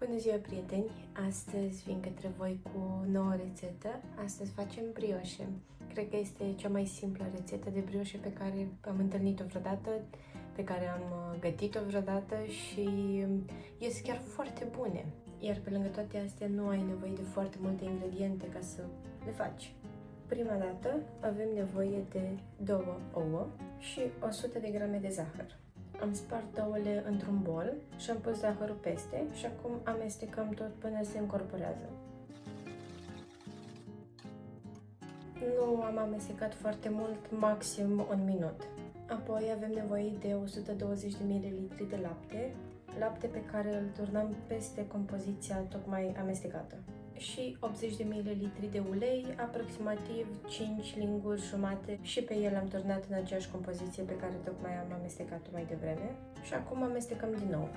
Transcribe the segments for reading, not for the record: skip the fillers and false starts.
Bună ziua, prieteni! Astăzi vin către voi cu o nouă rețetă. Astăzi facem brioșe. Cred că este cea mai simplă rețetă de brioșe pe care am întâlnit-o vreodată, pe care am gătit-o vreodată și ies chiar foarte bune. Iar pe lângă toate astea nu ai nevoie de foarte multe ingrediente ca să le faci. Prima dată avem nevoie de 2 ouă și 100 de grame de zahăr. Am spart ouăle într-un bol și am pus zahărul peste și acum amestecăm tot până se încorporează. Nu am amestecat foarte mult, maxim 1 minut. Apoi avem nevoie de 120 de ml de lapte pe care îl turnăm peste compoziția tocmai amestecată. Și 80 de ml de ulei, aproximativ 5 linguri jumate și pe el am turnat în aceeași compoziție pe care tocmai am amestecat-o mai devreme. Și acum amestecăm din nou.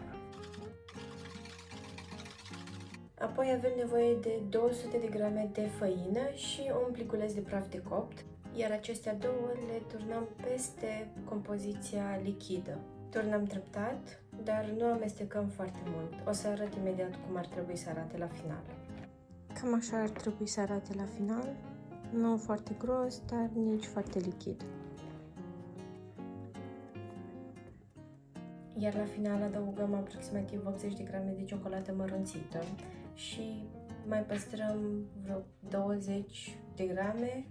Apoi avem nevoie de 200 de grame de făină și un pliculeț de praf de copt, iar acestea două le turnăm peste compoziția lichidă. Turnăm treptat, dar nu amestecăm foarte mult. O să arăt imediat cum ar trebui să arate la final. Cam așa ar trebui să arate la final, nu foarte gros, dar nici foarte lichid. Iar la final adăugăm aproximativ 80 de grame de ciocolată mărunțită și mai păstrăm vreo 20 de grame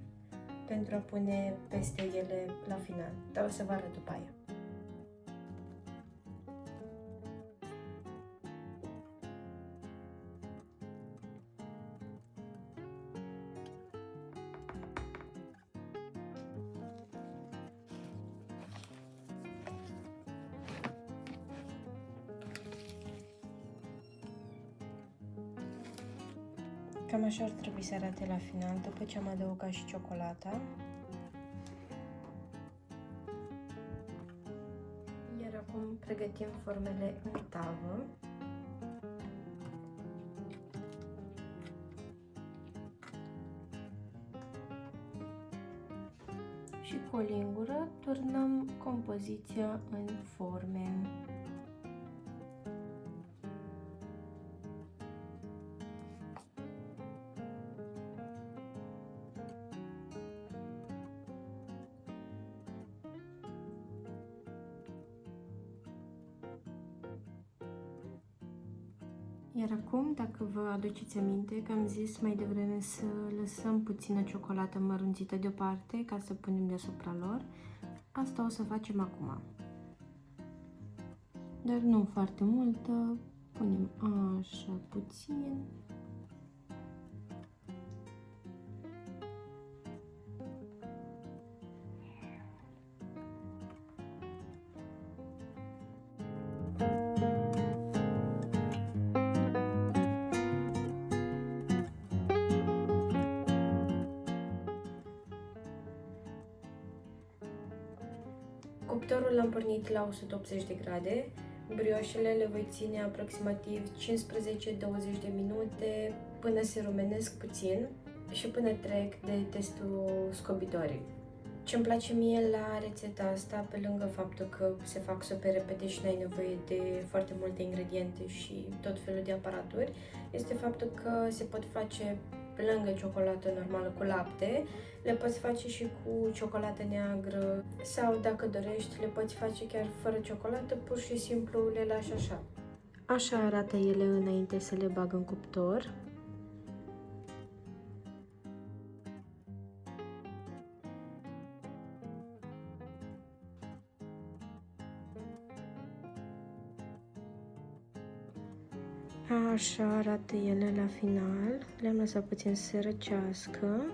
pentru a pune peste ele la final, dar o să vă arăt după aia. Cam așa ar trebui să arate la final, după ce am adăugat și ciocolata. Iar acum pregătim formele în tavă. Și cu o lingură turnăm compoziția în forme. Iar acum, dacă vă aduceți aminte că am zis mai devreme să lăsăm puțină ciocolată mărunțită deoparte ca să punem deasupra lor, asta o să facem acum. Dar nu foarte multă, punem așa puțin. Cuptorul l-am pornit la 180 de grade. Brioșele le voi ține aproximativ 15-20 de minute până se rumenesc puțin și până trec de testul scobitorii. Ce-mi place mie la rețeta asta, pe lângă faptul că se fac super repede și n-ai nevoie de foarte multe ingrediente și tot felul de aparaturi, este faptul că se pot face pe lângă ciocolată normală cu lapte, le poți face și cu ciocolată neagră sau, dacă dorești, le poți face chiar fără ciocolată, pur și simplu le lași așa. Așa arată ele înainte să le bag în cuptor. Așa arată ele la final. Le-am lăsat puțin să se răcească.